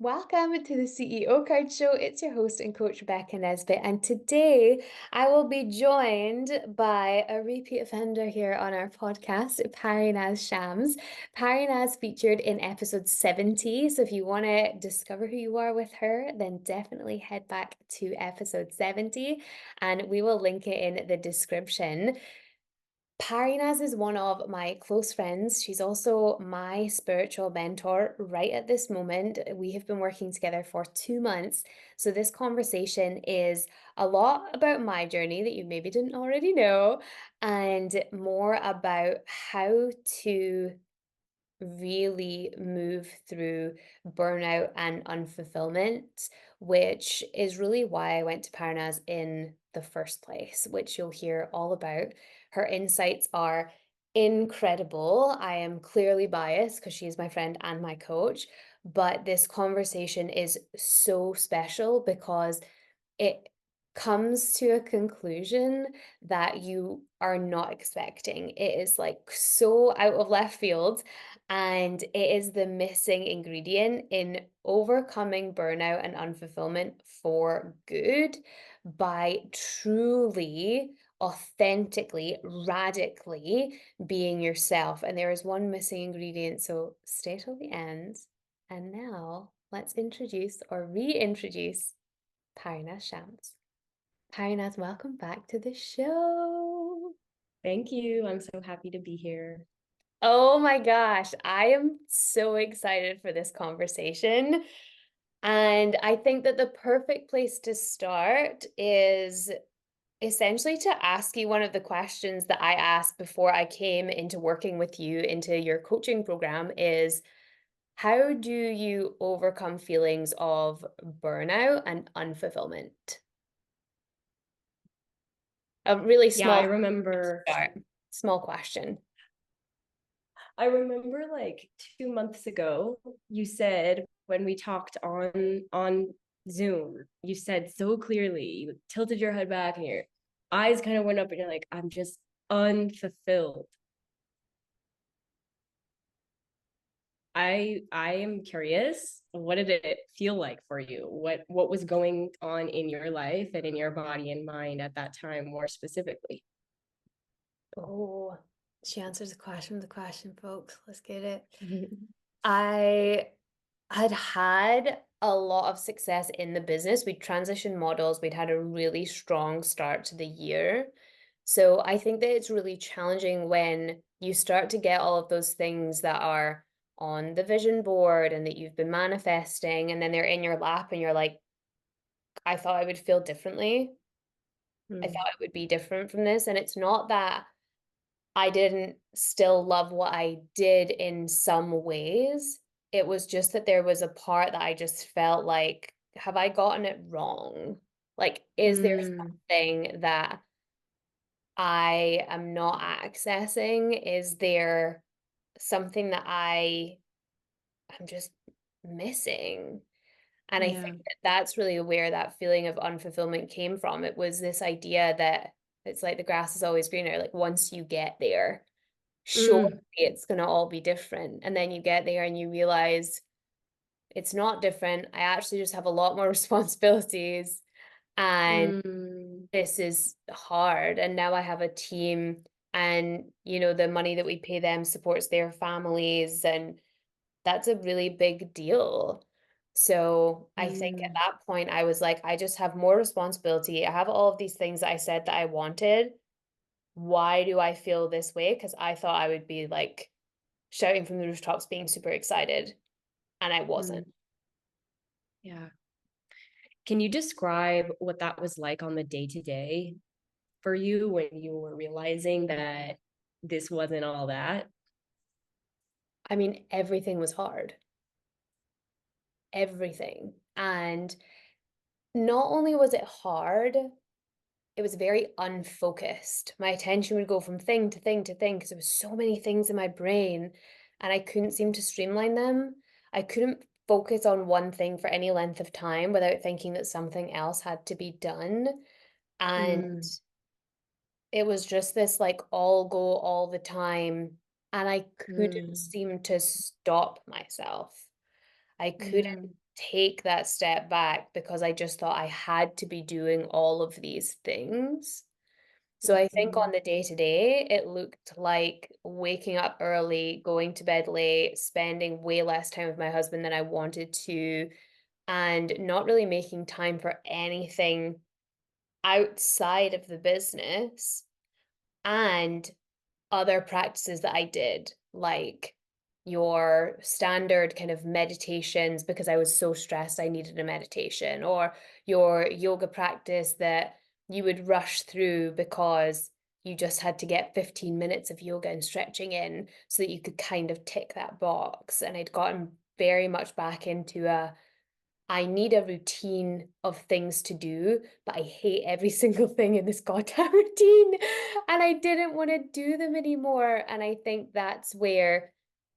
Welcome to the CEO Card Show. It's your host and coach, Rebecca Nesbitt. And today I will be joined by a repeat offender here on our podcast, Parinaz Shams. Parinaz featured in episode 70. So if you want to discover who you are with her, then definitely head back to episode 70 and we will link it in the description. Parinaz is one of my close friends. She's also my spiritual mentor right at this moment. We have been working together for 2 months. So, this conversation is a lot about my journey that you maybe didn't already know, and more about how to really move through burnout and unfulfillment, which is really why I went to Parinaz in the first place, which you'll hear all about. Her insights are incredible. I am clearly biased because she's my friend and my coach, but this conversation is so special because it comes to a conclusion that you are not expecting. It is like so out of left field, and it is the missing ingredient in overcoming burnout and unfulfillment for good by truly, authentically, radically being yourself. And there is one missing ingredient, so stay till the end. And now let's introduce or reintroduce Parinaz Shams. Parinaz, welcome back to the show. Thank you. I'm so happy to be here. Oh my gosh, I am so excited for this conversation. And I think that the perfect place to start is essentially to ask you one of the questions that I asked before I came into working with you into your coaching program is how do you overcome feelings of burnout and unfulfillment? A really Yeah, I small remember start, small question. I remember like 2 months ago, you said when we talked on Zoom, you said so clearly, you tilted your head back and your eyes kind of went up and you're like, I'm just unfulfilled. I am curious, what did it feel like for you? What was going on in your life and in your body and mind at that time more specifically? Oh, she answers the question, folks. Let's get it. I had had a lot of success in the business. We'd transitioned models. We'd had a really strong start to the year. So I think that it's really challenging when you start to get all of those things that are on the vision board and that you've been manifesting, and then they're in your lap, and you're like, I thought I would feel differently. I Mm, thought it would be different from this. And it's not that I didn't still love what I did in some ways. It was just that there was a part that I just felt like, have I gotten it wrong? Like, is there mm, something that I am not accessing? Is there something that am just missing? And I yeah. think that that's really where that feeling of unfulfillment came from. It was this idea that it's like the grass is always greener. Like once you get there, surely Mm, it's going to all be different. And then you get there and you realize it's not different. I actually just have a lot more responsibilities and mm, this is hard. And now I have a team and, you know, the money that we pay them supports their families. And that's a really big deal. So I think at mm, that point, I was like, I just have more responsibility. I have all of these things that I said that I wanted. Why do I feel this way? Because I thought I would be like shouting from the rooftops, being super excited, and I wasn't. mm. Yeah. Can you describe what that was like on the day to day for you when you were realizing that this wasn't all that? I mean, everything was hard, everything. And not only was it hard, it was very unfocused. My attention would go from thing to thing to thing because there was so many things in my brain and I couldn't seem to streamline them. I couldn't focus on one thing for any length of time without thinking that something else had to be done. And Mm, it was just this like all go all the time. And I couldn't mm, seem to stop myself. I couldn't yeah. take that step back because I just thought I had to be doing all of these things. So I think Mhm. on the day to day, it looked like waking up early, going to bed late, spending way less time with my husband than I wanted to, and not really making time for anything outside of the business. And other practices that I did, like your standard kind of meditations because I was so stressed I needed a meditation, or your yoga practice that you would rush through because you just had to get 15 minutes of yoga and stretching in so that you could kind of tick that box. And I'd gotten very much back into a I need a routine of things to do, but I hate every single thing in this goddamn routine. And I didn't want to do them anymore. And I think that's where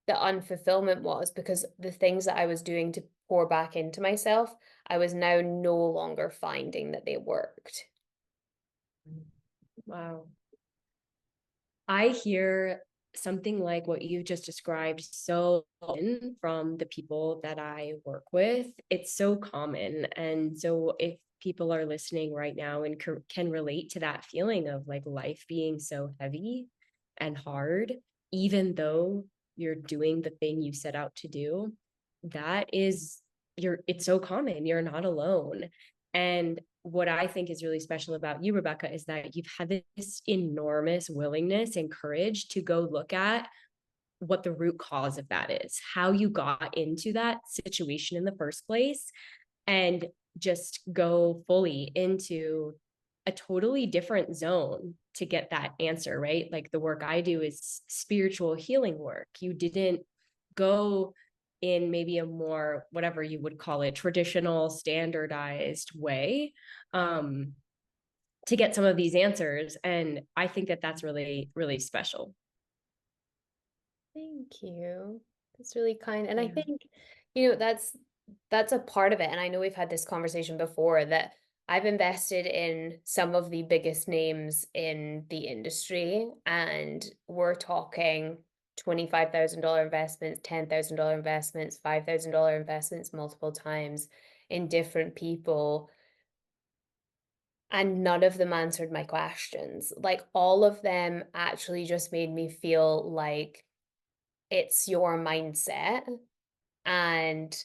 the unfulfillment was, because the things that I was doing to pour back into myself, I was now no longer finding that they worked. Wow. I hear something like what you just described so often from the people that I work with. It's so common. And so if people are listening right now and can relate to that feeling of like life being so heavy and hard, even though you're doing the thing you set out to do, that is it's so common. You're not alone. And what I think is really special about you, Rebecca, is that you've had this enormous willingness and courage to go look at what the root cause of that is, how you got into that situation in the first place, and just go fully into a totally different zone to get that answer, right? Like the work I do is spiritual healing work. You didn't go in maybe a more, whatever you would call it, traditional, standardized way, um, to get some of these answers. And I think that that's really, really special. Thank you. That's really kind. And I Yeah. think, that's a part of it. And I know we've had this conversation before that I've invested in some of the biggest names in the industry, and we're talking $25,000 investments, $10,000 investments, $5,000 investments multiple times in different people. And none of them answered my questions. Like all of them actually just made me feel like it's your mindset and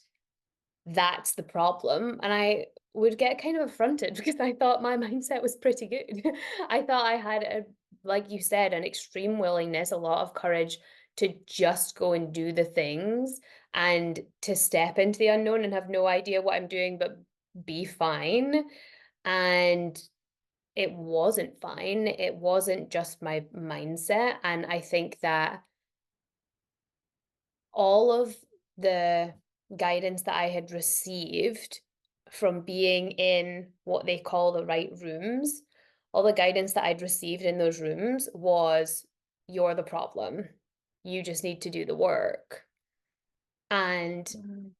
that's the problem. And I would get kind of affronted because I thought my mindset was pretty good. I thought I had like you said, an extreme willingness, a lot of courage to just go and do the things and to step into the unknown and have no idea what I'm doing, but be fine. And it wasn't fine. It wasn't just my mindset. And I think that all of the guidance that I had received from being in what they call the right rooms, all the guidance that I'd received in those rooms was, you're the problem. You just need to do the work. And Mhm.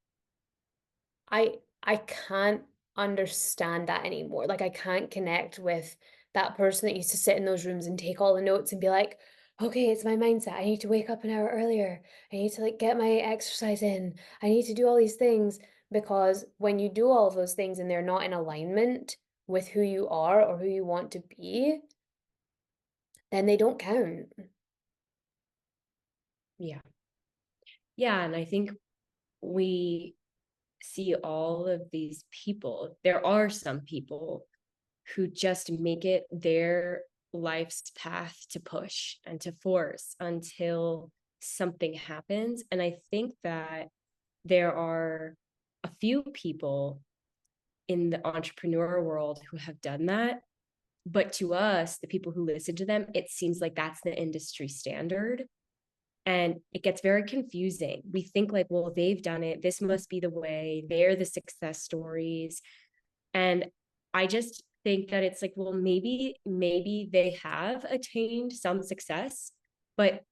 I can't understand that anymore. Like I can't connect with that person that used to sit in those rooms and take all the notes and be like, okay, it's my mindset. I need to wake up an hour earlier. I need to like get my exercise in. I need to do all these things, because when you do all of those things and they're not in alignment with who you are or who you want to be, then they don't count. Yeah. Yeah. And I think we see all of these people. There are some people who just make it their life's path to push and to force until something happens. And I think that there are a few people in the entrepreneur world who have done that. But to us, the people who listen to them, it seems like that's the industry standard. And it gets very confusing. We think like, well, they've done it. This must be the way. They're the success stories. And I just think that it's like, well, maybe they have attained some success, but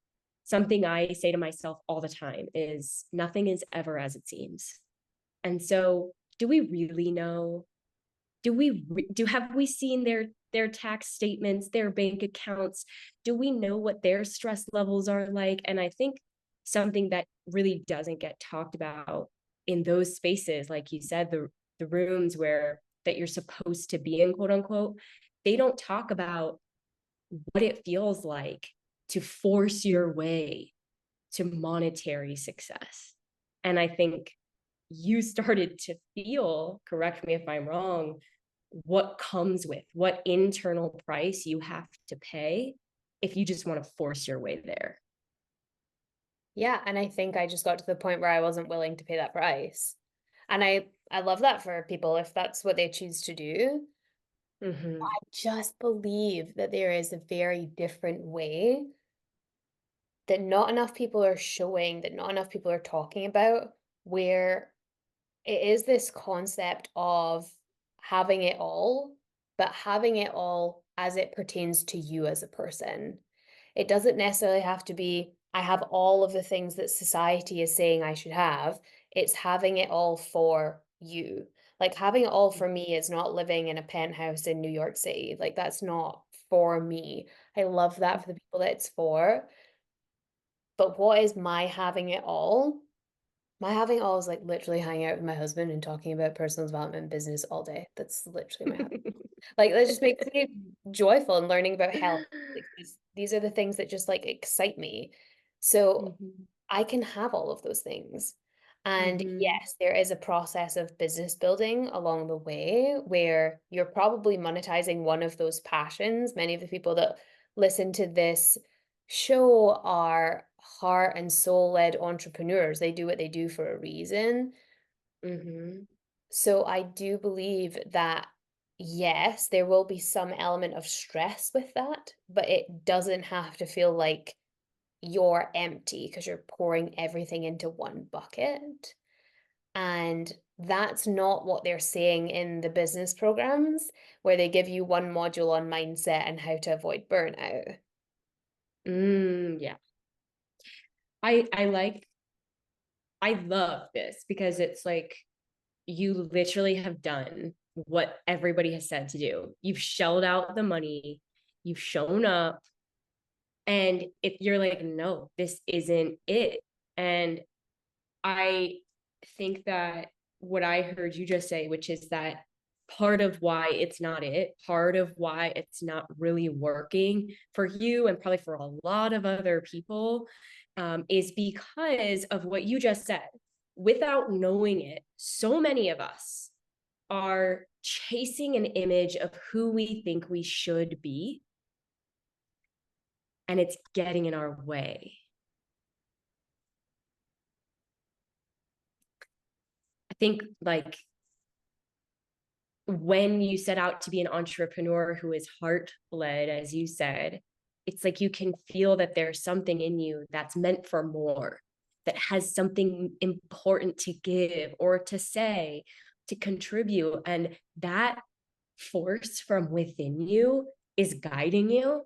something I say to myself all the time is nothing is ever as it seems. And so, do we really know? Do have we seen their tax statements, their bank accounts? Do we know what their stress levels are like? And I think something that really doesn't get talked about in those spaces, like you said, the rooms where that you're supposed to be in, quote unquote, they don't talk about what it feels like to force your way to monetary success. And I think you started to feel, correct me if I'm wrong, what comes with what internal price you have to pay if you just want to force your way there. Yeah, and I think I just got to the point where I wasn't willing to pay that price. And I love that for people if that's what they choose to do. Mm-hmm. I just believe that there is a very different way that not enough people are showing, that not enough people are talking about, where it is this concept of having it all, but having it all as it pertains to you as a person. It doesn't necessarily have to be, I have all of the things that society is saying I should have. It's having it all for you. Like having it all for me is not living in a penthouse in New York City. Like that's not for me. I love that for the people that it's for. But what is my having it all? My having it all is like literally hanging out with my husband and talking about personal development and business all day. That's literally my having. Like that just makes me joyful and learning about health. Like these are the things that just like excite me. So Mm-hmm. I can have all of those things. And Mm-hmm. yes, there is a process of business building along the way where you're probably monetizing one of those passions. Many of the people that listen to this show are heart and soul led entrepreneurs. They do what they do for a reason. Mm-hmm. So I do believe that, yes, there will be some element of stress with that, but it doesn't have to feel like you're empty because you're pouring everything into one bucket. And that's not what they're saying in the business programs, where they give you one module on mindset and how to avoid burnout. Yeah. I like, I love this because it's like you literally have done what everybody has said to do. You've shelled out the money, you've shown up, and if you're like, no, this isn't it. And I think that what I heard you just say, which is that part of why it's not it, part of why it's not really working for you and probably for a lot of other people, is because of what you just said. Without knowing it, so many of us are chasing an image of who we think we should be, and it's getting in our way. I think like when you set out to be an entrepreneur who is heart led, as you said, it's like you can feel that there's something in you that's meant for more, that has something important to give or to say, to contribute. And that force from within you is guiding you.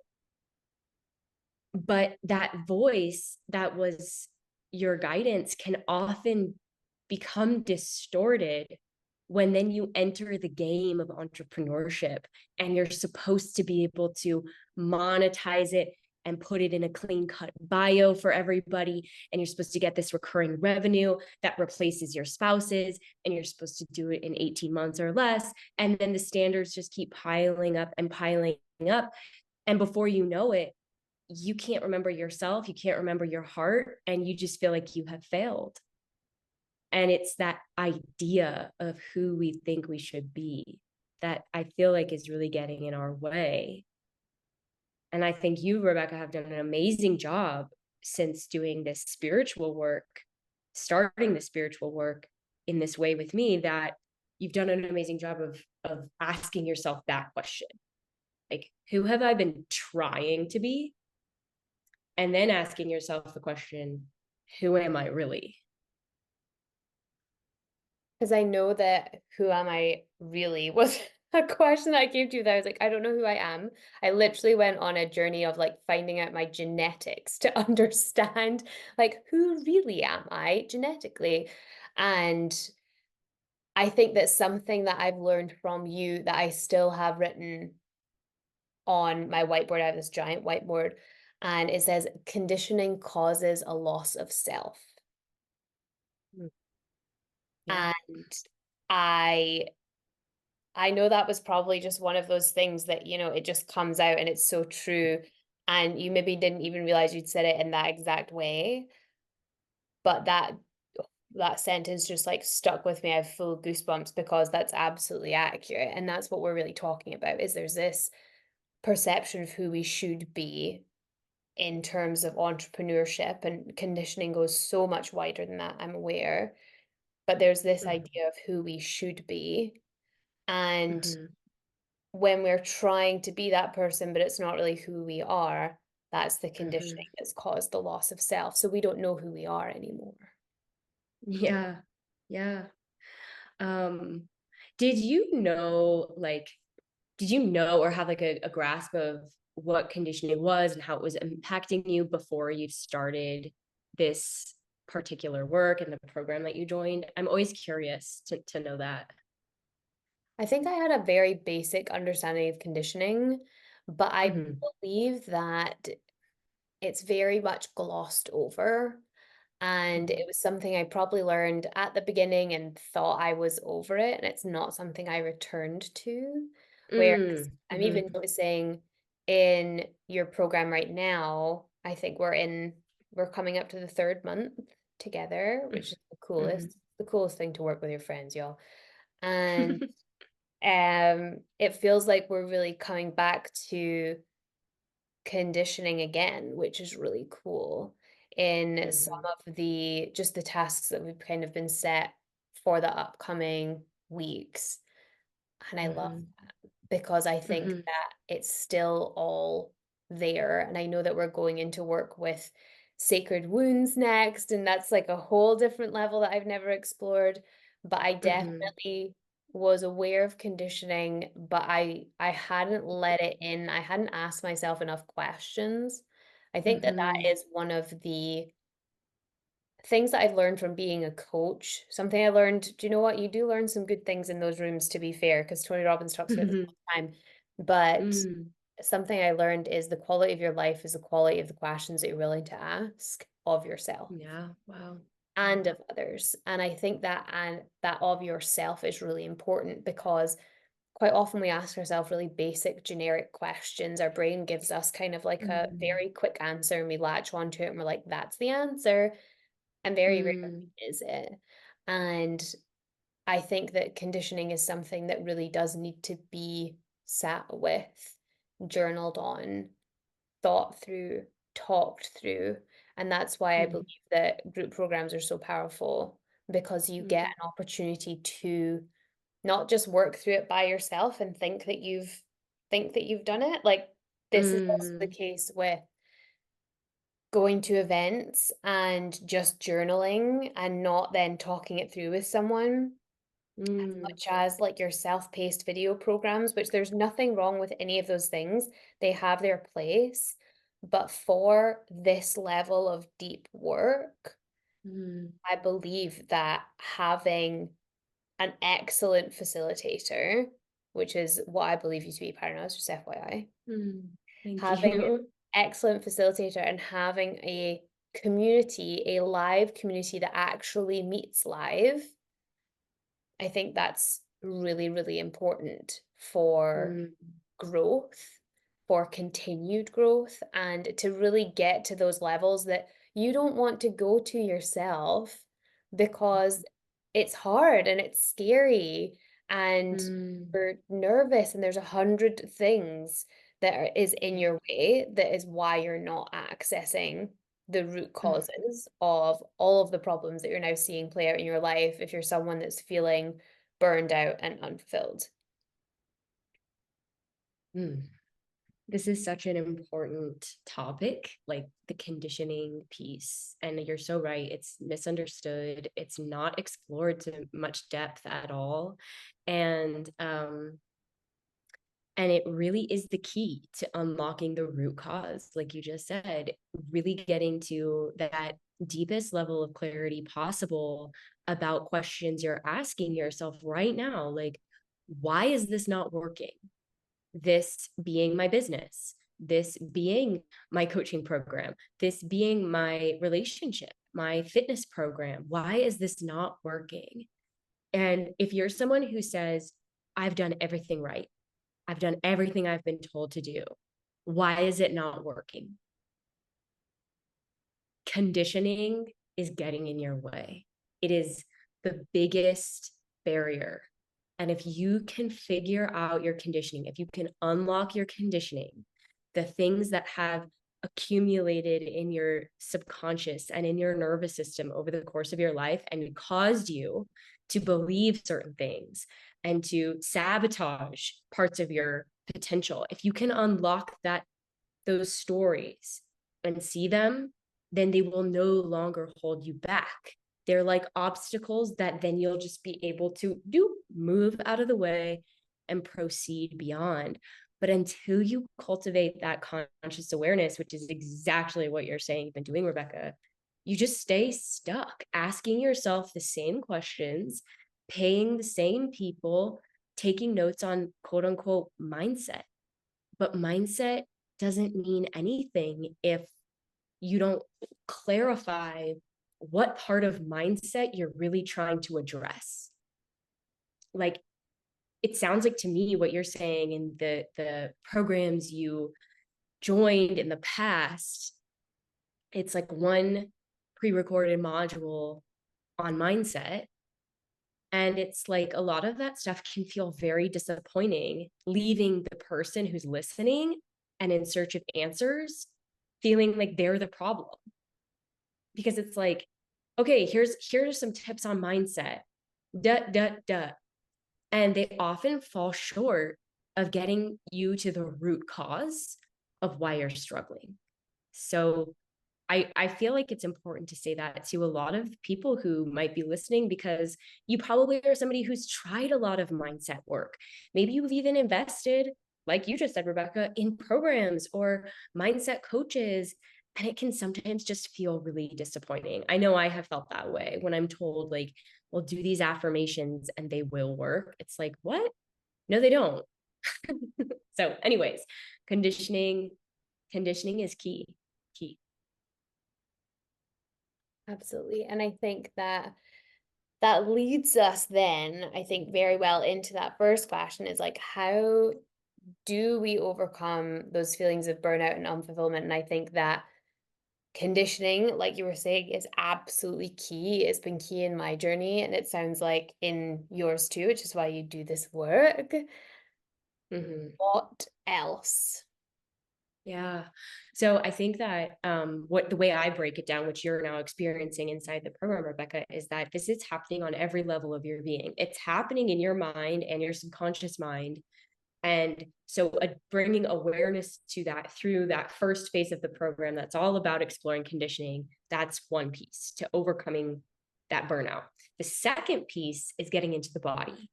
But that voice that was your guidance can often become distorted when then you enter the game of entrepreneurship and you're supposed to be able to monetize it and put it in a clean cut bio for everybody, and you're supposed to get this recurring revenue that replaces your spouses, and you're supposed to do it in 18 months or less, and then the standards just keep piling up and piling up, and before you know it, you can't remember yourself, you can't remember your heart, and you just feel like you have failed. And it's that idea of who we think we should be that I feel like is really getting in our way. And I think you, Rebecca, have done an amazing job since doing this spiritual work, starting the spiritual work in this way with me, that you've done an amazing job of asking yourself that question. Like, who have I been trying to be? And then asking yourself the question, who am I really? Because I know that who am I really was a question that I came to that I was like, I don't know who I am. I literally went on a journey of like finding out my genetics to understand like who really am I genetically. And I think that's something that I've learned from you that I still have written on my whiteboard. I have this giant whiteboard and it says conditioning causes a loss of self. Yeah. And I I know that was probably just one of those things that, it just comes out and it's so true. And you maybe didn't even realize you'd said it in that exact way. But that sentence just like stuck with me. I have full goosebumps because that's absolutely accurate. And that's what we're really talking about is there's this perception of who we should be in terms of entrepreneurship, and conditioning goes so much wider than that, I'm aware. But there's this Mhm, idea of who we should be. And mhm, when we're trying to be that person, but it's not really who we are, that's the conditioning mhm. that's caused the loss of self. So we don't know who we are anymore. Yeah. Yeah. Um, did you know, like, did you know or have like a grasp of what conditioning was and how it was impacting you before you started this particular work and the program that you joined? I'm always curious to know that. I think I had a very basic understanding of conditioning, but I Hmm. believe that it's very much glossed over. And it Hmm. was something I probably learned at the beginning and thought I was over it. And it's not something I returned to. Whereas I'm even Mm-hmm. noticing in your program right now, I think we're coming up to the third month together, which is Hmm. the coolest thing to work with your friends, y'all. And it feels like we're really coming back to conditioning again, which is really cool in some Hmm. of the just the tasks that we've kind of been set for the upcoming weeks. And I love Hmm. because I think Hmm. that it's still all there. And I know that we're going into work with sacred wounds next, and that's like a whole different level that I've never explored. But I Hmm. definitely was aware of conditioning, but I hadn't let it in. I hadn't asked myself enough questions. I think that that Hmm. is one of the things that I've learned from being a coach. Something I learned, do you know what? You do learn some good things in those rooms, to be fair, because Tony Robbins talks about this Hmm. all the time. But Mm. something I learned is the quality of your life is the quality of the questions that you're willing to ask of yourself Yeah. Wow. and Yeah. of others. And I think that of yourself is really important because quite often we ask ourselves really basic generic questions. Our brain gives us kind of like a Mm. very quick answer and we latch onto it and we're like, that's the answer. And very rarely Mm. is it. And I think that conditioning is something that really does need to be sat with, journaled on, thought through, talked through. And that's why I believe Mm. that group programs are so powerful because you get Mm. an opportunity to not just work through it by yourself and think that you've done it. Like this is also the Mm. case with going to events and just journaling and not then talking it through with someone, as Mm. much as like your self-paced video programs, which there's nothing wrong with any of those things. They have their place. But for this level of deep work, Mm. I believe that having an excellent facilitator, which is what I believe you to be, Parinaz, just FYI, Mm. Thank having an you. excellent facilitator and having a community, a live community that actually meets live, I think that's really, really important for Mm. growth, for continued growth, and to really get to those levels that you don't want to go to yourself because it's hard and it's scary and Mm. you're nervous and there's 100 things that is in your way that is why you're not accessing the root Mm. causes of all of the problems that you're now seeing play out in your life if you're someone that's feeling burned out and unfulfilled. Mm. This is such an important topic, like the conditioning piece. And you're so right. It's misunderstood. It's not explored to much depth at all. And and it really is the key to unlocking the root cause, like you just said, really getting to that deepest level of clarity possible about questions you're asking yourself right now. Like, why is this not working? This being my business, this being my coaching program, this being my relationship, my fitness program. Why is this not working? And if you're someone who says, I've done everything right, I've done everything I've been told to do, why is it not working? Conditioning is getting in your way. It is the biggest barrier. And if you can figure out your conditioning, if you can unlock your conditioning, the things that have accumulated in your subconscious and in your nervous system over the course of your life and caused you to believe certain things and to sabotage parts of your potential, if you can unlock those stories and see them, then they will no longer hold you back. They're like obstacles that then you'll just be able to move out of the way and proceed beyond. But until you cultivate that conscious awareness, which is exactly what you're saying you've been doing, Rebecca, you just stay stuck asking yourself the same questions, paying the same people, taking notes on quote unquote mindset. But mindset doesn't mean anything if you don't clarify what part of mindset you're really trying to address. Like, it sounds like to me what you're saying in the programs you joined in the past, it's like one pre-recorded module on mindset. And it's like a lot of that stuff can feel very disappointing, leaving the person who's listening and in search of answers feeling like they're the problem. Because it's like, okay, here's some tips on mindset. Duh. And they often fall short of getting you to the root cause of why you're struggling. So I feel like it's important to say that to a lot of people who might be listening, because you probably are somebody who's tried a lot of mindset work. Maybe you've even invested, like you just said, Rebecca, in programs or mindset coaches. And it can sometimes just feel really disappointing. I know I have felt that way when I'm told, like, well, do these affirmations and they will work. It's like, what? No, they don't. So, anyways, conditioning is key. Absolutely. And I think that that leads us then, I think, very well into that first question is like, how do we overcome those feelings of burnout and unfulfillment? And I think that conditioning, like you were saying, is absolutely key. It's been key in my journey, and it sounds like in yours too, which is why you do this work. Mm-hmm. What else? Yeah. So I think that what the way I break it down, which you're now experiencing inside the program, Rebecca, is that this is happening on every level of your being. It's happening in your mind and your subconscious mind. And so bringing awareness to that through that first phase of the program, that's all about exploring conditioning. That's one piece to overcoming that burnout. The second piece is getting into the body,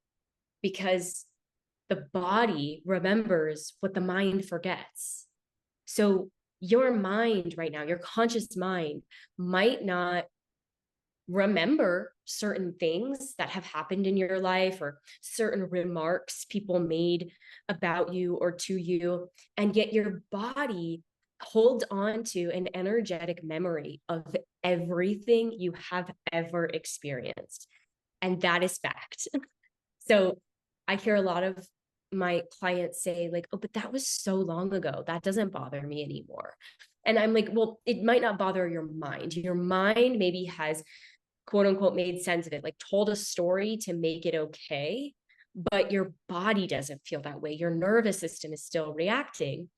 because the body remembers what the mind forgets. So your mind right now, your conscious mind, might not remember certain things that have happened in your life or certain remarks people made about you or to you. And yet your body holds on to an energetic memory of everything you have ever experienced. And that is fact. So I hear a lot of my clients say, like, oh, but that was so long ago. That doesn't bother me anymore. And I'm like, well, it might not bother your mind. Your mind maybe has, quote unquote, made sense of it, like told a story to make it okay. But your body doesn't feel that way. Your nervous system is still reacting.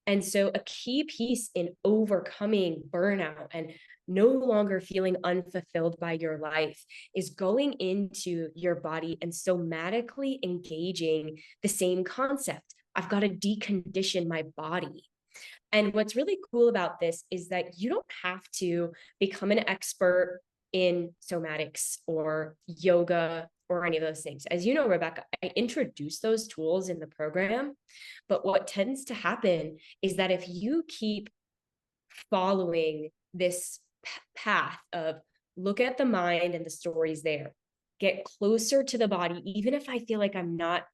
And so, a key piece in overcoming burnout and no longer feeling unfulfilled by your life is going into your body and somatically engaging the same concept. I've got to decondition my body. And what's really cool about this is that you don't have to become an expert in somatics or yoga or any of those things. As you know, Rebecca, I introduce those tools in the program. But what tends to happen is that if you keep following this path of look at the mind and the stories there, get closer to the body, even if I feel like I'm not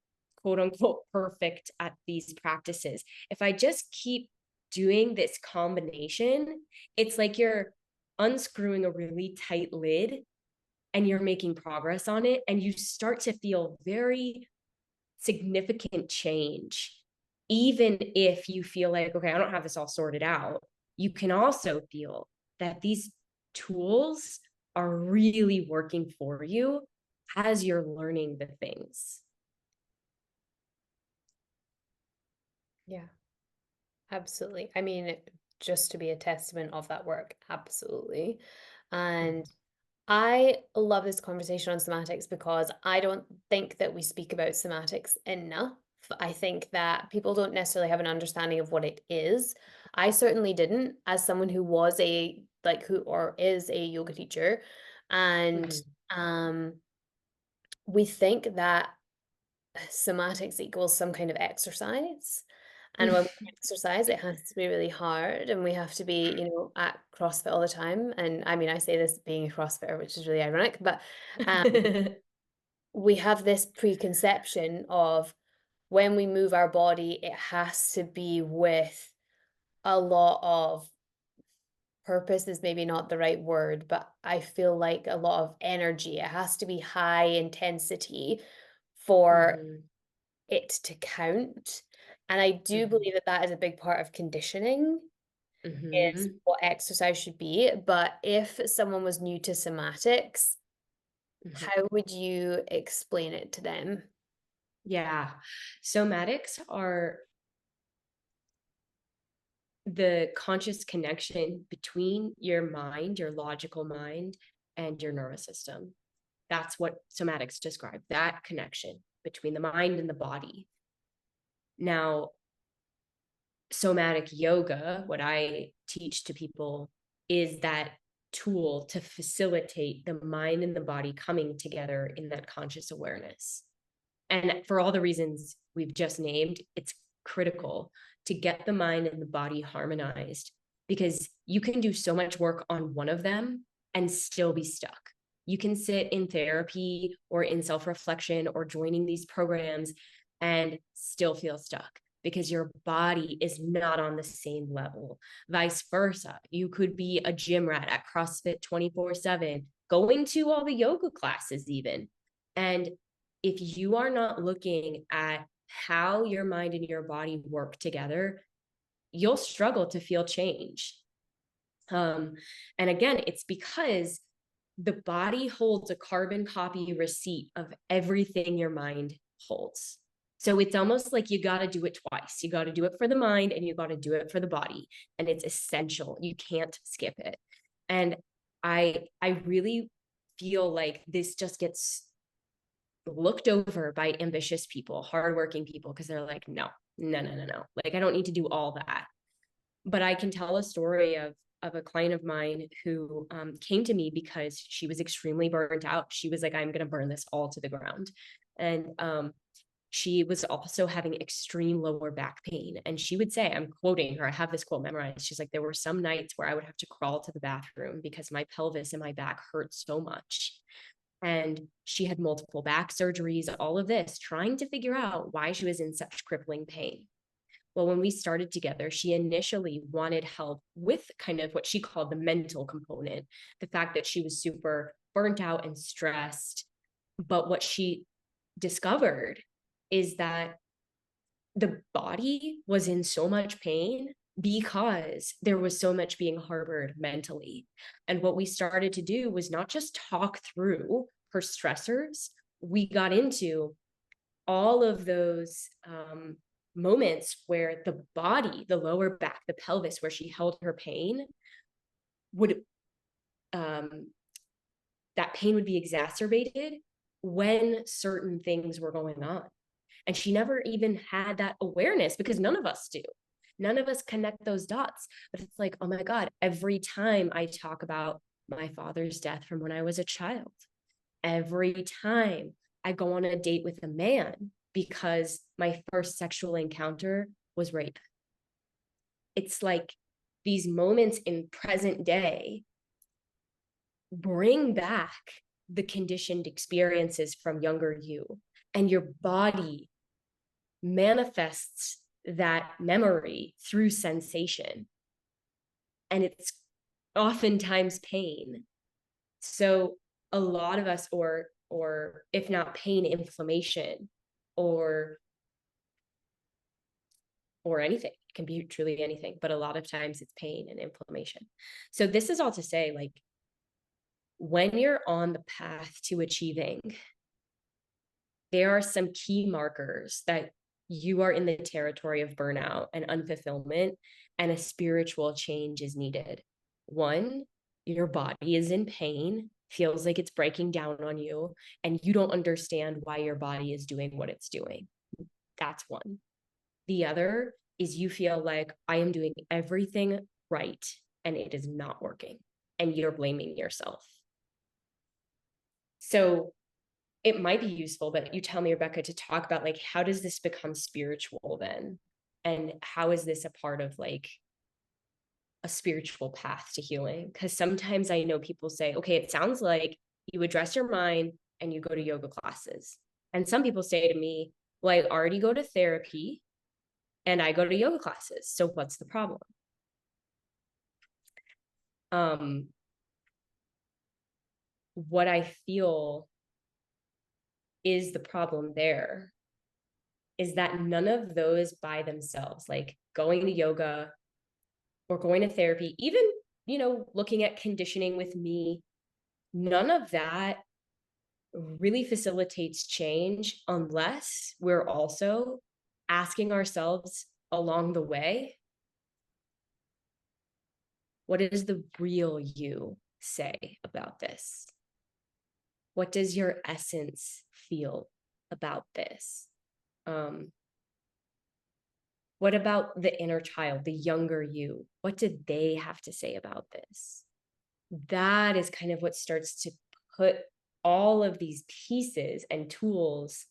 quote unquote perfect at these practices, if I just keep doing this combination, it's like you're unscrewing a really tight lid and you're making progress on it, and you start to feel very significant change. Even if you feel like, okay, I don't have this all sorted out, you can also feel that these tools are really working for you as you're learning the things. Yeah, absolutely. I mean, just to be a testament of that work, absolutely. And I love this conversation on somatics because I don't think that we speak about somatics enough. I think that people don't necessarily have an understanding of what it is. I certainly didn't, as someone who was a like who or is a yoga teacher. And Mm-hmm. um we think that somatics equals some kind of exercise. And when we exercise, it has to be really hard and we have to be, at CrossFit all the time. And I mean, I say this being a CrossFitter, which is really ironic, but we have this preconception of when we move our body, it has to be with a lot of purpose is maybe not the right word, but I feel like a lot of energy. It has to be high intensity for Mm-hmm. it to count. And I do Mm-hmm. believe that that is a big part of conditioning is Mm-hmm. what exercise should be. But if someone was new to somatics, Mm-hmm. how would you explain it to them? Yeah. Somatics are the conscious connection between your mind, your logical mind, and your nervous system. That's what somatics describe, that connection between the mind and the body. Now, somatic yoga, what I teach to people, is that tool to facilitate the mind and the body coming together in that conscious awareness. And for all the reasons we've just named, it's critical to get the mind and the body harmonized because you can do so much work on one of them and still be stuck. You can sit in therapy or in self reflection or joining these programs and still feel stuck because your body is not on the same level. Vice versa. You could be a gym rat at CrossFit 24/7, going to all the yoga classes, even. And if you are not looking at how your mind and your body work together, you'll struggle to feel change. And again, it's because the body holds a carbon copy receipt of everything your mind holds. So it's almost like you got to do it twice. You got to do it for the mind and you got to do it for the body. And it's essential. You can't skip it. And I really feel like this just gets looked over by ambitious people, hardworking people, because they're like, no, no, no, no, no. Like, I don't need to do all that. But I can tell a story of a client of mine who came to me because she was extremely burnt out. She was like, I'm going to burn this all to the ground. And she was also having extreme lower back pain. And she would say, I'm quoting her, I have this quote memorized. She's like, there were some nights where I would have to crawl to the bathroom because my pelvis and my back hurt so much. And she had multiple back surgeries, all of this, trying to figure out why she was in such crippling pain. Well, when we started together, she initially wanted help with kind of what she called the mental component, the fact that she was super burnt out and stressed. But what she discovered is that the body was in so much pain because there was so much being harbored mentally. And what we started to do was not just talk through her stressors, we got into all of those moments where the body, the lower back, the pelvis, where she held her pain, would that pain would be exacerbated when certain things were going on. And she never even had that awareness because none of us do. None of us connect those dots. But it's like, oh my God, every time I talk about my father's death from when I was a child, every time I go on a date with a man because my first sexual encounter was rape. It's like these moments in present day bring back the conditioned experiences from younger you, and your body manifests that memory through sensation. And it's oftentimes pain. So a lot of us, or if not pain, inflammation, or anything. It can be truly anything, but a lot of times it's pain and inflammation. So this is all to say, like, when you're on the path to achieving, there are some key markers that you are in the territory of burnout and unfulfillment, and a spiritual change is needed. One, your body is in pain, feels like it's breaking down on you, and you don't understand why your body is doing what it's doing. That's one. The other is you feel like I am doing everything right and it is not working, and you're blaming yourself. So it might be useful, but you tell me, Rebecca, to talk about, like, how does this become spiritual then? And how is this a part of, like, a spiritual path to healing? Because sometimes I know people say, okay, it sounds like you address your mind and you go to yoga classes. And some people say to me, well, I already go to therapy and I go to yoga classes. So what's the problem? What I feel is the problem there is that none of those by themselves, like going to yoga or going to therapy, even, looking at conditioning with me, none of that really facilitates change unless we're also asking ourselves along the way, what does the real you say about this? What does your essence feel about this? What about the inner child, the younger you? What did they have to say about this? That is kind of what starts to put all of these pieces and tools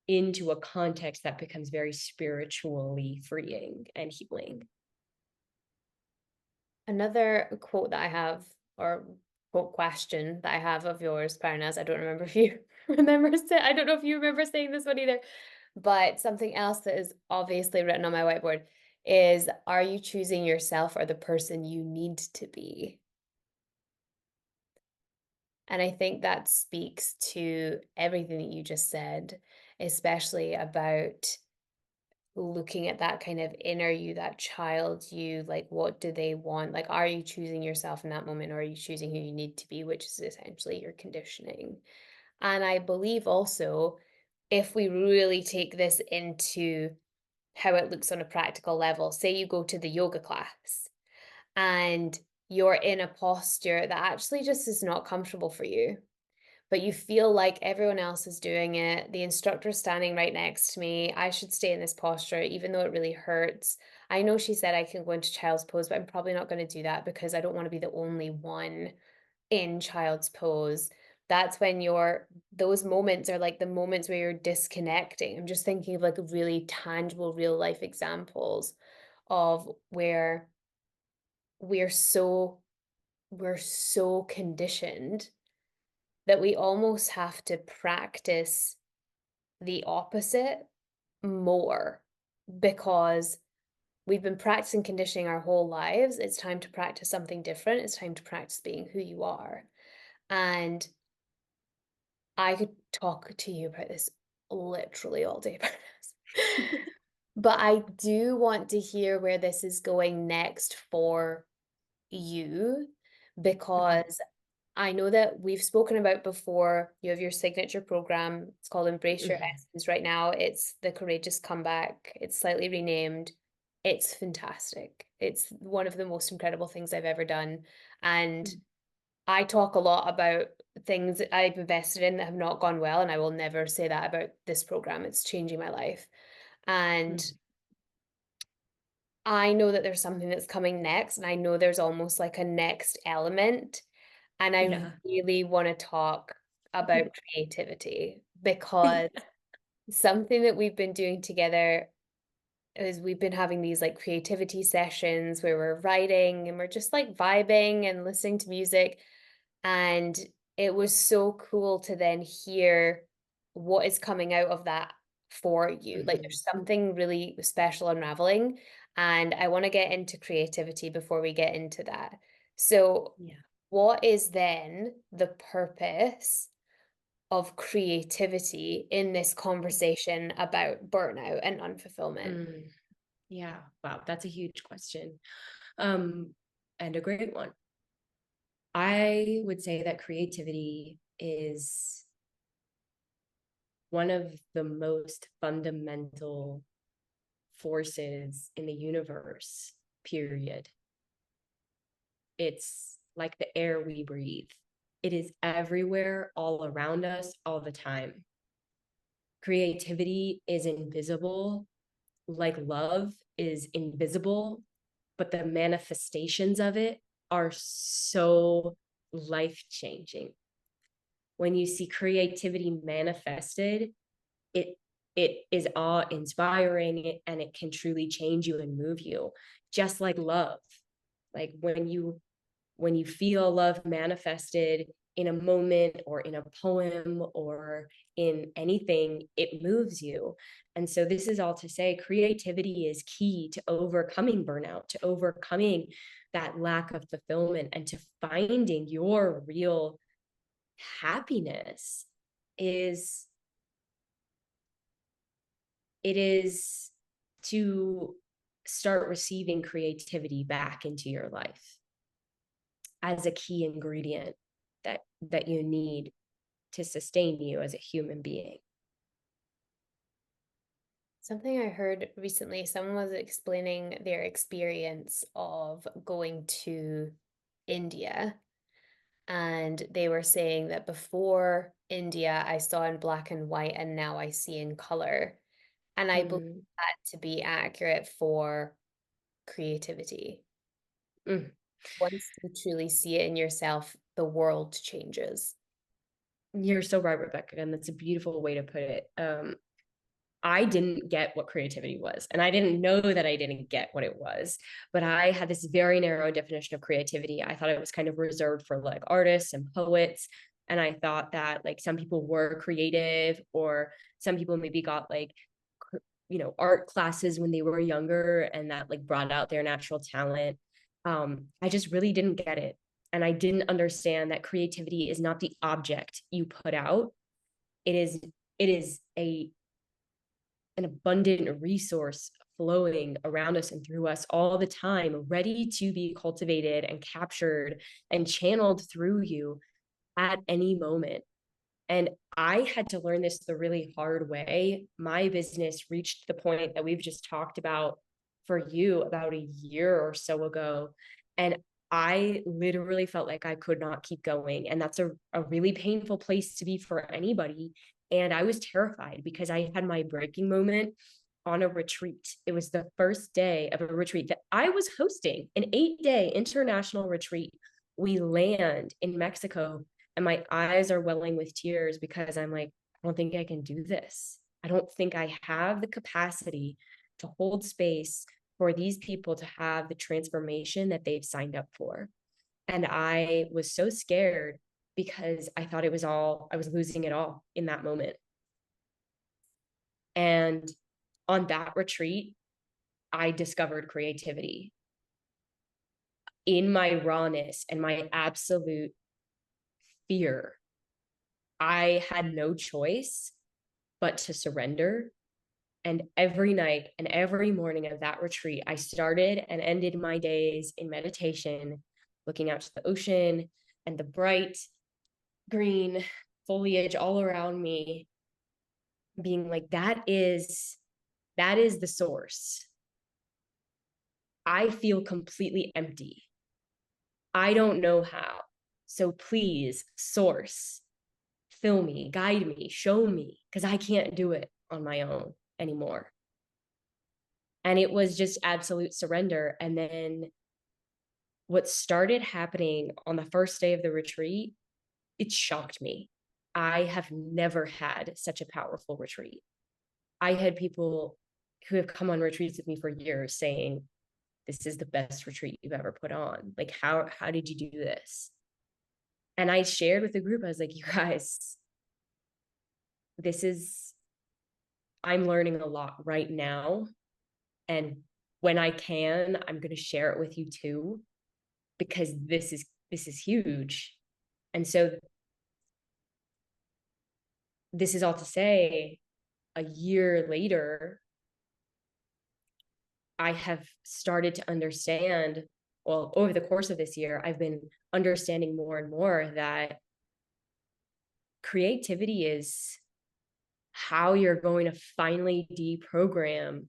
into a context that becomes very spiritually freeing and healing. Another quote that I have, or quote question that I have of yours, Parinaz, I don't remember if you I don't know if you remember saying this one either, but something else that is obviously written on my whiteboard is, are you choosing yourself or the person you need to be? And I think that speaks to everything that you just said, especially about looking at that kind of inner you, that child you, like, what do they want? Like, are you choosing yourself in that moment, or are you choosing who you need to be, which is essentially your conditioning? And I believe also, if we really take this into how it looks on a practical level, say you go to the yoga class and you're in a posture that actually just is not comfortable for you, but you feel like everyone else is doing it. The instructor is standing right next to me. I should stay in this posture, even though it really hurts. I know she said I can go into child's pose, but I'm probably not going to do that because I don't want to be the only one in child's pose. That's when those moments are like the moments where you're disconnecting. I'm just thinking of like really tangible real life examples of where we're so we're so conditioned that we almost have to practice the opposite more, because we've been practicing conditioning our whole lives. It's time to practice something different. It's time to practice being who you are. And I could talk to you about this literally all day, but I do want to hear where this is going next for you, because I know that we've spoken about before, you have your signature program. It's called Embrace Your Essence right now. It's the Courageous Comeback. It's slightly renamed. It's fantastic. It's one of the most incredible things I've ever done. And I talk a lot about things that I've invested in that have not gone well, and I will never say that about this program. It's changing my life. And I know that there's something that's coming next, and I know there's almost like a next element. And I Yeah. really want to talk about creativity, because something that we've been doing together is we've been having these like creativity sessions where we're writing and we're just like vibing and listening to music. And it was so cool to then hear what is coming out of that for you. Like, there's something really special unraveling. And I want to get into creativity before we get into that. So Yeah. what is then the purpose of creativity in this conversation about burnout and unfulfillment? Mm, yeah. Wow. That's a huge question. Um, and a great one. I would say that creativity is one of the most fundamental forces in the universe, period. It's like the air we breathe. It is everywhere, all around us, all the time. Creativity is invisible, like love is invisible, but the manifestations of it are so life changing. When you see creativity manifested, it it is awe inspiring and it can truly change you and move you, just like love. Like when you feel love manifested in a moment or in a poem or in anything, it moves you. And so this is all to say creativity is key to overcoming burnout, to overcoming that lack of fulfillment, and to finding your real happiness. Is it is to start receiving creativity back into your life as a key ingredient that you need to sustain you as a human being. Something I heard recently, someone was explaining their experience of going to India, and they were saying that before India, I saw in black and white, and now I see in color. And I believe Mm, that to be accurate for creativity. mm. Once you truly see it in yourself, the world changes. You're so right, Rebecca, and that's a beautiful way to put it. I didn't get what creativity was, and I didn't know that I didn't get what it was. But I had this very narrow definition of creativity. I thought it was kind of reserved for like artists and poets, and I thought that like some people were creative, or some people maybe got like art classes when they were younger, and that like brought out their natural talent. I just really didn't get it, and I didn't understand that creativity is not the object you put out. It is a an abundant resource flowing around us and through us all the time, ready to be cultivated and captured and channeled through you at any moment. And I had to learn this the really hard way. My business reached the point that we've just talked about for you about a year or so ago. And I literally felt like I could not keep going. And that's a really painful place to be for anybody. And I was terrified because I had my breaking moment on a retreat. It was the first day of a retreat that I was hosting, an 8-day international retreat. We land in Mexico and my eyes are welling with tears because I'm like, I don't think I can do this. I don't think I have the capacity to hold space for these people to have the transformation that they've signed up for. And I was so scared because I thought I was losing it all in that moment. And on that retreat, I discovered creativity in my rawness and my absolute fear. I had no choice but to surrender. And every night and every morning of that retreat, I started and ended my days in meditation, looking out to the ocean and the bright green foliage all around me, being like, that is the source. I feel completely empty. I don't know how. So please, source, fill me, guide me, show me, because I can't do it on my own anymore. And it was just absolute surrender. And then what started happening on the first day of the retreat, it shocked me. I have never had such a powerful retreat. I had people who have come on retreats with me for years saying, this is the best retreat you've ever put on. Like, how did you do this? And I shared with the group, I was like, you guys, this is, I'm learning a lot right now. And when I can, I'm going to share it with you too, because this is this is huge. And so this is all to say, a year later, I have started to understand, well, over the course of this year, I've been understanding more and more that creativity is how you're going to finally deprogram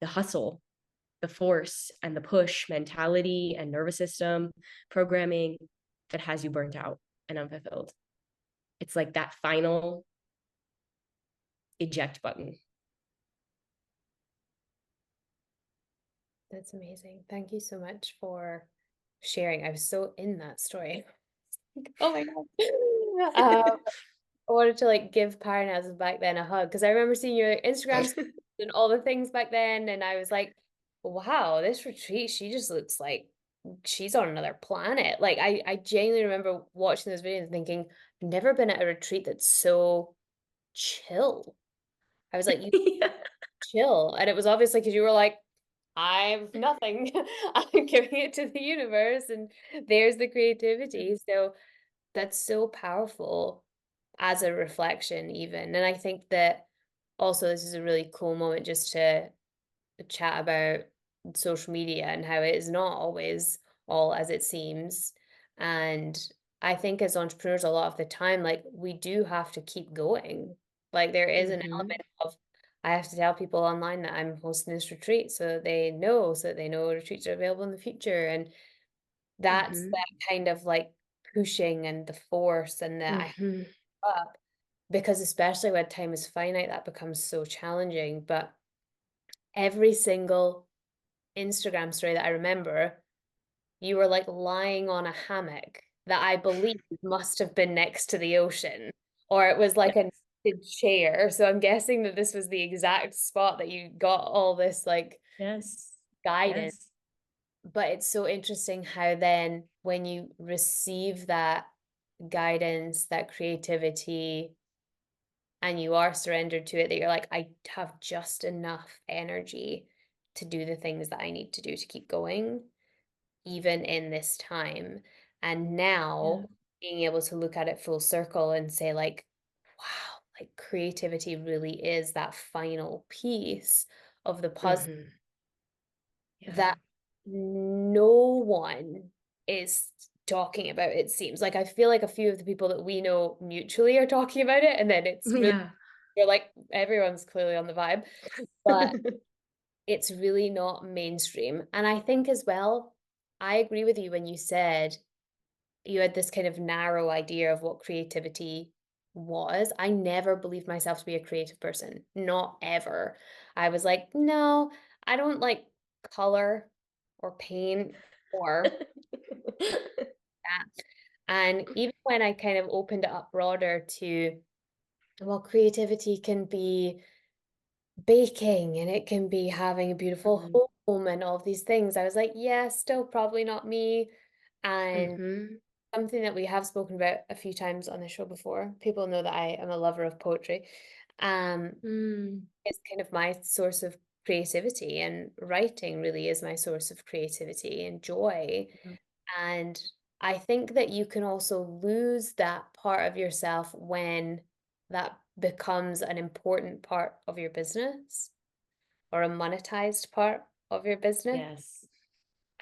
the hustle, the force, and the push mentality and nervous system programming that has you burnt out and unfulfilled. It's like that final eject button. That's amazing. Thank you so much for sharing. I was so in that story. Oh my God. I wanted to like give Parinaz back then a hug because I remember seeing your Instagram and all the things back then, and I was like, wow, this retreat, she just looks like she's on another planet. Like I genuinely remember watching those videos and thinking, I've never been at a retreat that's so chill. I was like, you Yeah. chill. And it was obviously because you were like, I've nothing. I'm giving it to the universe, and there's the creativity. So that's so powerful as a reflection, even. And I think that also this is a really cool moment just to chat about social media and how it is not always all as it seems. And I think as entrepreneurs, a lot of the time, like we do have to keep going. Like there is an Mm-hmm. element of I have to tell people online that I'm hosting this retreat so that they know retreats are available in the future. And that's Mm-hmm. that kind of like pushing and the force and that I Mm-hmm. up because especially when time is finite, that becomes so challenging. But every single Instagram story that I remember, you were like lying on a hammock that I believe must have been next to the ocean, or it was like a Yes. knitted chair. So I'm guessing that this was the exact spot that you got all this like Yes. guidance. Yes. But it's so interesting how then when you receive that guidance, that creativity, and you are surrendered to it, that you're like, I have just enough energy to do the things that I need to do to keep going, even in this time. And Yeah. now being able to look at it full circle and say, like, wow, like creativity really is that final piece of the puzzle Mm-hmm. Yeah. that no one is talking about, it seems. Like, I feel like a few of the people that we know mutually are talking about it, and then it's really, Yeah. you're like, everyone's clearly on the vibe, but it's really not mainstream. And I think as well, I agree with you when you said you had this kind of narrow idea of what creativity was. I never believed myself to be a creative person, not ever. I was like, no, I don't like color or paint or that. And even when I kind of opened it up broader to, well, creativity can be baking and it can be having a beautiful Mm-hmm. home and all of these things. I was like, yeah, still probably not me. And Mm-hmm. something that we have spoken about a few times on the show before. People know that I am a lover of poetry. Um, Mm. it's kind of my source of creativity, and writing really is my source of creativity and joy. And I think that you can also lose that part of yourself when that becomes an important part of your business or a monetized part of your business. Yes.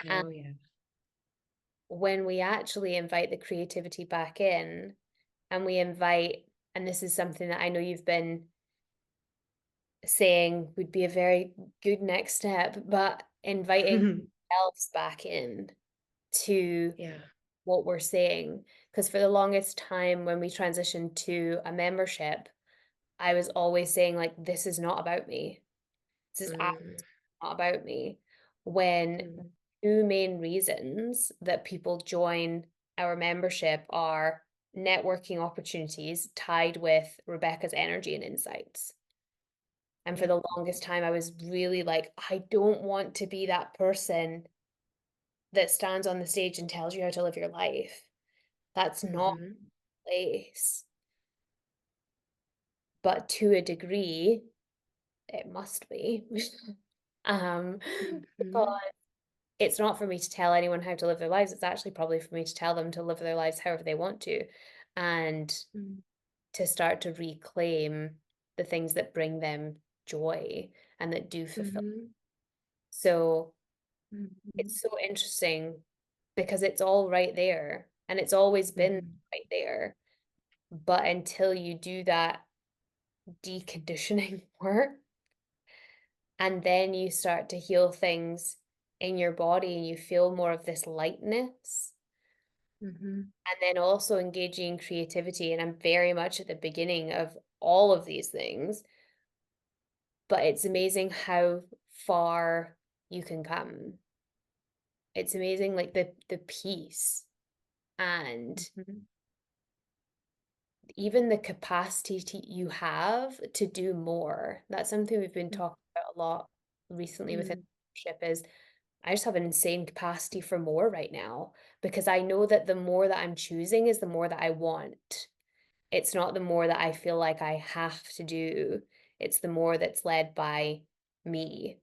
And Oh, yeah. when we actually invite the creativity back in, and we invite, and this is something that I know you've been saying would be a very good next step, but inviting ourselves back in to Yeah. what we're saying. Because for the longest time, when we transitioned to a membership, I was always saying, like, this is not about me. This is absolutely Mm. not about me. When Mm. two main reasons that people join our membership are networking opportunities tied with Rebecca's energy and insights. And for Yeah. the longest time, I was really like, I don't want to be that person that stands on the stage and tells you how to live your life. That's not Mm-hmm. the place. But to a degree, it must be. Um, Mm-hmm. it's not for me to tell anyone how to live their lives. It's actually probably for me to tell them to live their lives however they want to, and Mm. to start to reclaim the things that bring them joy and that do fulfill. Mhm. So Mhm. it's so interesting because it's all right there and it's always been Mhm. right there. But until you do that deconditioning work, and then you start to heal things in your body and you feel more of this lightness, Mhm. and then also engaging in creativity. And I'm very much at the beginning of all of these things, but it's amazing how far you can come. It's amazing, like the peace and Mhm. even the capacity you have to do more. That's something we've been talking about a lot recently within Mhm. the relationship is I just have an insane capacity for more right now because I know that the more that I'm choosing is the more that I want. It's not the more that I feel like I have to do. It's the more that's led by me.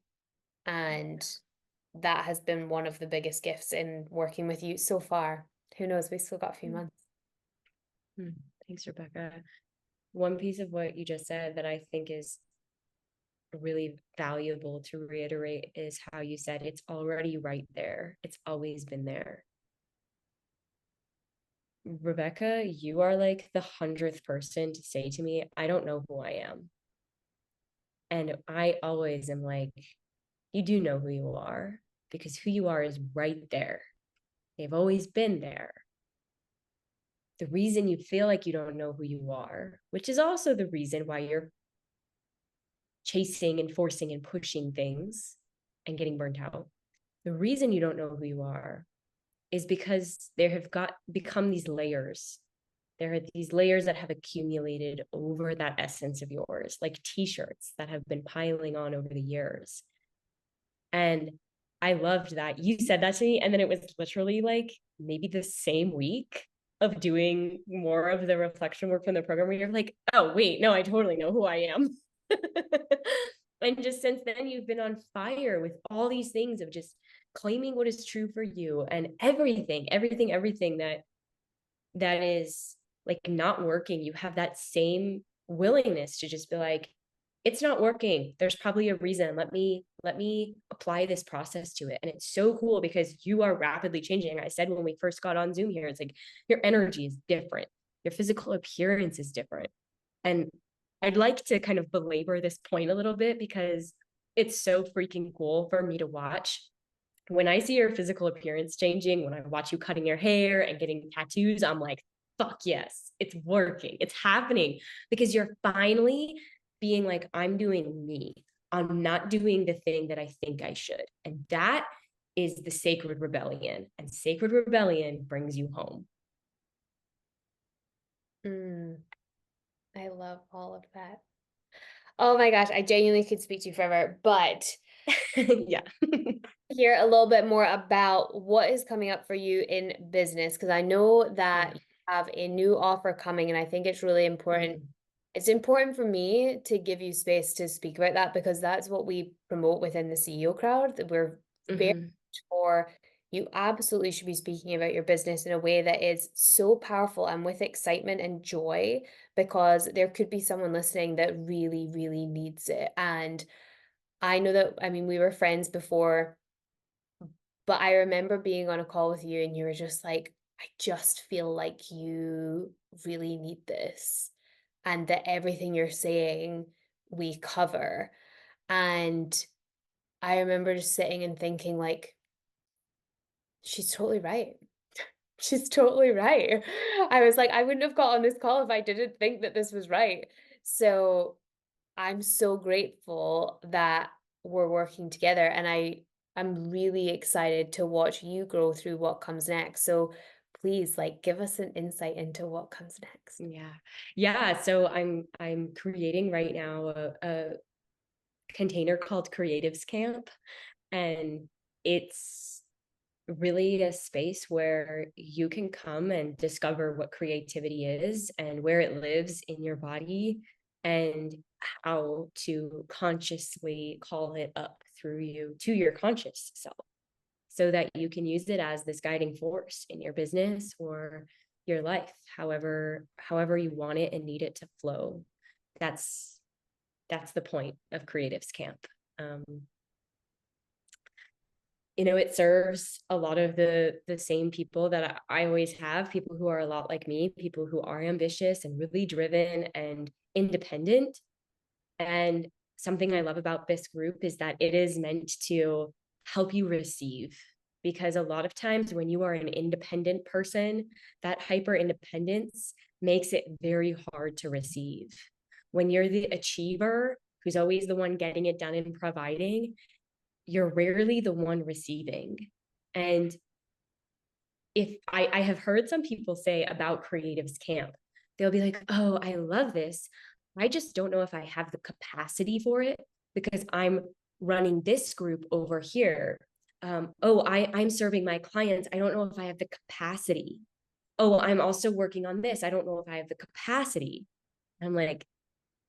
And that has been one of the biggest gifts in working with you so far. Who knows? We've still got a few Mhm. months. Mhm. Thanks, Rebecca. One piece of what you just said that I think is really valuable to reiterate is how you said it's already right there. It's always been there. Rebecca, you are like the 100th person to say to me, I don't know who I am. And I always am like, you do know who you are because who you are is right there. They've always been there. The reason you feel like you don't know who you are, which is also the reason why you're chasing and forcing and pushing things and getting burnt out. The reason you don't know who you are is because there have got become these layers. There are these layers that have accumulated over that essence of yours, like t-shirts that have been piling on over the years. And I loved that. You said that to me. And then it was literally like maybe the same week of doing more of the reflection work from the program where you're like, oh, wait, no, I totally know who I am. And just since then, you've been on fire with all these things of just claiming what is true for you and everything that is like not working. You have that same willingness to just be like, it's not working. There's probably a reason. Let me apply this process to it. And it's so cool because you are rapidly changing. I said when we first got on Zoom here, it's like your energy is different. Your physical appearance is different. And I'd like to kind of belabor this point a little bit because it's so freaking cool for me to watch. When I see your physical appearance changing, when I watch you cutting your hair and getting tattoos, I'm like, fuck yes, it's working. It's happening because you're finally being like, I'm doing me. I'm not doing the thing that I think I should. And that is the sacred rebellion. And sacred rebellion brings you home. Mm, I love all of that. Oh my gosh, I genuinely could speak to you forever, but Yeah. hear a little bit more about what is coming up for you in business because I know that Mm, you have a new offer coming, and I think it's really important. mm, It's important for me to give you space to speak about that because that's what we promote within the CEO crowd. That we're very mhm. much for you absolutely should be speaking about your business in a way that is so powerful and with excitement and joy because there could be someone listening that really, really needs it. And I know that, I mean, we were friends before, but I remember being on a call with you and you were just like, I just feel like you really need this and that everything you're saying we cover. And I remember just sitting and thinking like, she's totally right. She's totally right. I was like, I wouldn't have got on this call if I didn't think that this was right. So I'm so grateful that we're working together and I'm really excited to watch you grow through what comes next. So please like give us an insight into what comes next. Yeah. Yeah. So I'm creating right now a container called Creatives Camp. And it's really a space where you can come and discover what creativity is and where it lives in your body and how to consciously call it up through you to your conscious self. so that you can use it as this guiding force in your business or your life, however you want it and need it to flow. That's the point of Creatives Camp. um, it serves a lot of the same people that I always have, people who are a lot like me, people who are ambitious and really driven and independent. And something I love about this group is that it is meant to help you receive, because a lot of times when you are an independent person, that hyper independence makes it very hard to receive. When you're the achiever who's always the one getting it done and providing, you're rarely the one receiving. And if I have heard some people say about Creatives Camp, they'll be like, oh, I love this. I just don't know if I have the capacity for it because I'm running this group over here. I'm serving my clients. I don't know if I have the capacity. Oh, I'm also working on this. I don't know if I have the capacity. I'm like,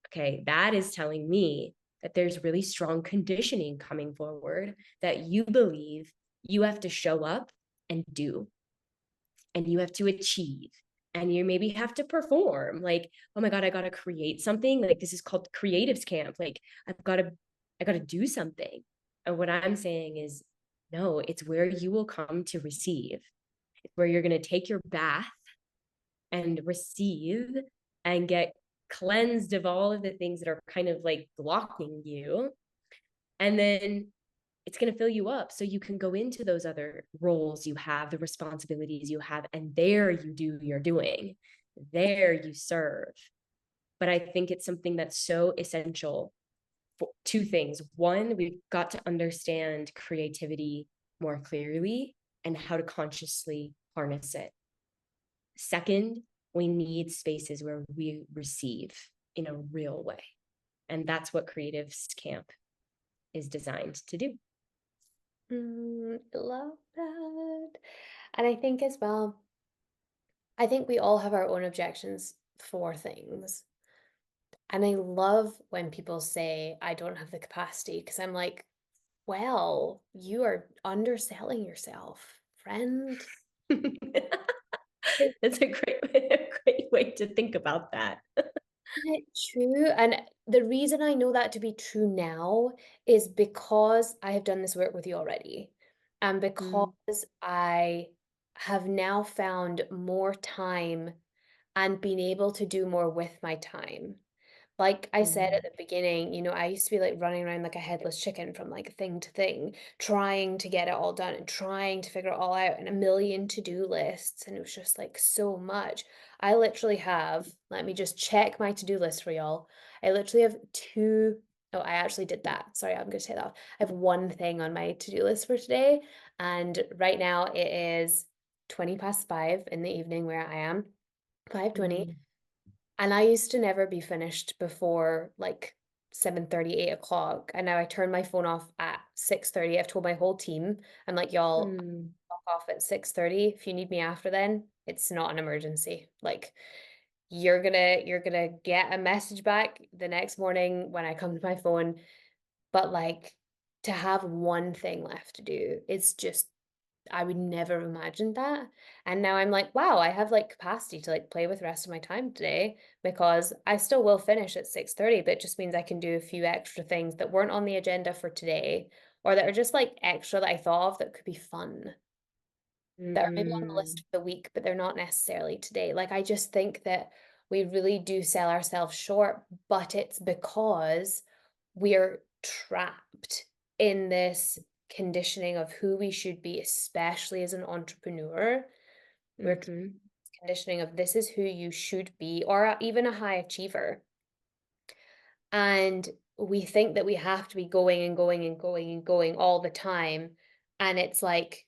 okay, that is telling me that there's really strong conditioning coming forward that you believe you have to show up and do, and you have to achieve, and you maybe have to perform. Like, oh my God, I got to create something. Like, this is called Creatives Camp. Like, I got to do something. And what I'm saying is, no, it's where you will come to receive. It's where you're going to take your bath and receive and get cleansed of all of the things that are kind of like blocking you. And then it's going to fill you up so you can go into those other roles you have, the responsibilities you have, and there you do your doing, there you serve. But I think it's something that's so essential for two things. One, we've got to understand creativity more clearly and how to consciously harness it. Second, we need spaces where we receive in a real way. And that's what Creatives Camp is designed to do. Love that. And I think as well, I think we all have our own objections for things. And I love when people say, I don't have the capacity, because I'm like, well, you are underselling yourself, friend. That's a great way to think about that. Isn't it true? And the reason I know that to be true now is because I have done this work with you already. And Mm, because I have now found more time and been able to do more with my time. Like I said at mm, the beginning, I used to be like running around like a headless chicken from like thing to thing, trying to get it all done and trying to figure it all out and a million to-do lists. And it was just like so much. I literally have, let me just check my to-do list for y'all. I literally have two. Oh, I actually did that. Sorry, I'm going to take that off. I have one thing on my to-do list for today. And right now it is 20 past 5 in the evening where I am, 5:20. mm, And I used to never be finished before like 7:30, 8 o'clock. And now I turn my phone off at 6:30. I've told my whole team, I'm like, y'all, mm, log off at 6:30. If you need me after then, it's not an emergency. Like you're gonna get a message back the next morning when I come to my phone. But like to have one thing left to do, it's just I would never have imagined that. And now I'm like, wow, I have like capacity to like play with the rest of my time today because I still will finish at 6:30, but it just means I can do a few extra things that weren't on the agenda for today or that are just like extra that I thought of that could be fun, that are maybe on the list mm, for the week, but they're not necessarily today. Like I just think that we really do sell ourselves short, but it's because we're trapped in this conditioning of who we should be, especially as an entrepreneur. We're mhm, conditioning of this is who you should be, or even a high achiever. And we think that we have to be going and going and going and going all the time. And it's like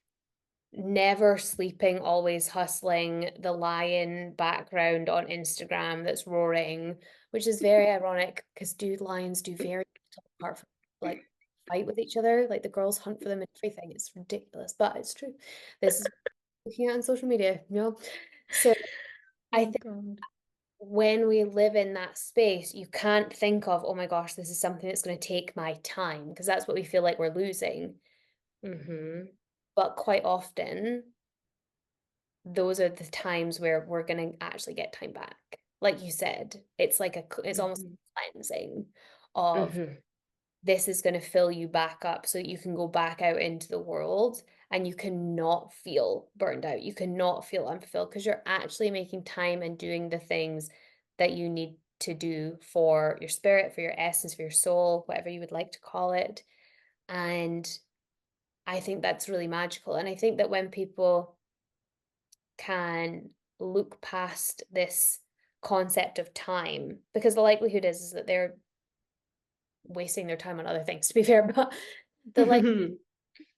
never sleeping, always hustling, the lion background on Instagram that's roaring, which is very ironic because dude lions do very little apart from like fight with each other. Like the girls hunt for them and everything. It's ridiculous, but it's true. This is looking at on social media. So I oh think God. when we live in that space, you can't think of, oh my gosh, this is something that's going to take my time because that's what we feel like we're losing. Mhm. But quite often, those are the times where we're going to actually get time back. Like you said, it's almost Mhm. a cleansing of Mhm. this is going to fill you back up so that you can go back out into the world and you cannot feel burned out. You cannot feel unfulfilled because you're actually making time and doing the things that you need to do for your spirit, for your essence, for your soul, whatever you would like to call it. And I think that's really magical. And I think that when people can look past this concept of time, because the likelihood is that they're wasting their time on other things, to be fair, but the like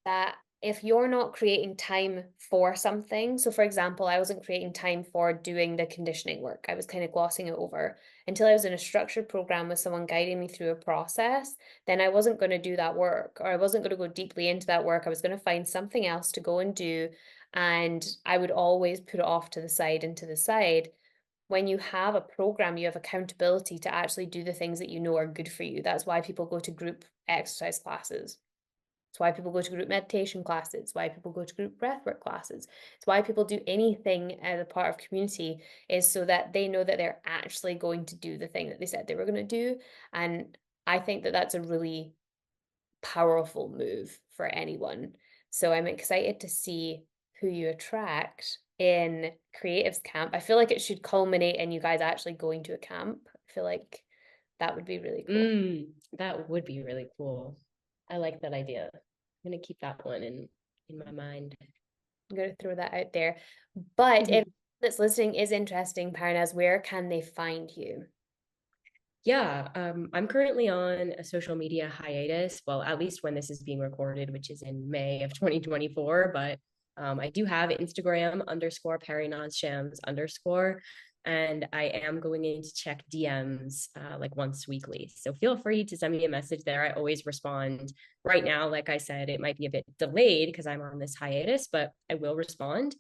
that if you're not creating time for something, so for example, I wasn't creating time for doing the conditioning work. I was kind of glossing it over until I was in a structured program with someone guiding me through a process. Then I wasn't going to do that work, or I wasn't going to go deeply into that work. I was going to find something else to go and do. And I would always put it off to the side and to the side. When you have a program, you have accountability to actually do the things that you know are good for you. That's why people go to group exercise classes. It's why people go to group meditation classes. It's why people go to group breathwork classes. It's why people do anything as a part of community, is so that they know that they're actually going to do the thing that they said they were going to do. And I think that that's a really powerful move for anyone. So I'm excited to see who you attract in Creatives Camp. I feel like it should culminate in you guys actually going to a camp. I feel like that would be really cool. That would be really cool. I like that idea. I'm gonna keep that one in my mind. I'm going to throw that out there. But if that's listening is interesting, Parinaz, where can they find you? Yeah, I'm currently on a social media hiatus. Well, at least when this is being recorded, which is in May of 2024. But I do have Instagram _Parinaz Shams _ and I am going in to check DMs like once weekly. So feel free to send me a message there. I always respond. Right now, like I said, it might be a bit delayed because I'm on this hiatus, but I will respond.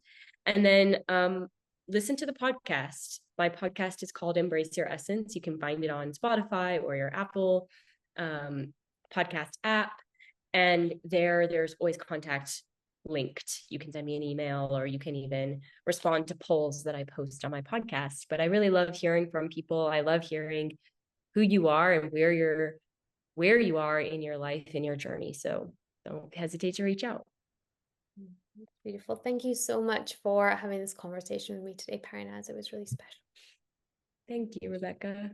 And then listen to the podcast. My podcast is called Embrace Your Essence. You can find it on Spotify or your Apple um, podcast app. And there's always contact linked. You can send me an email or you can even respond to polls that I post on my podcast. But I really love hearing from people. I love hearing who you are and where you are in your life, in your journey. So don't hesitate to reach out. Beautiful. Thank you so much for having this conversation with me today, Parinaz. It was really special. Thank you, Rebecca.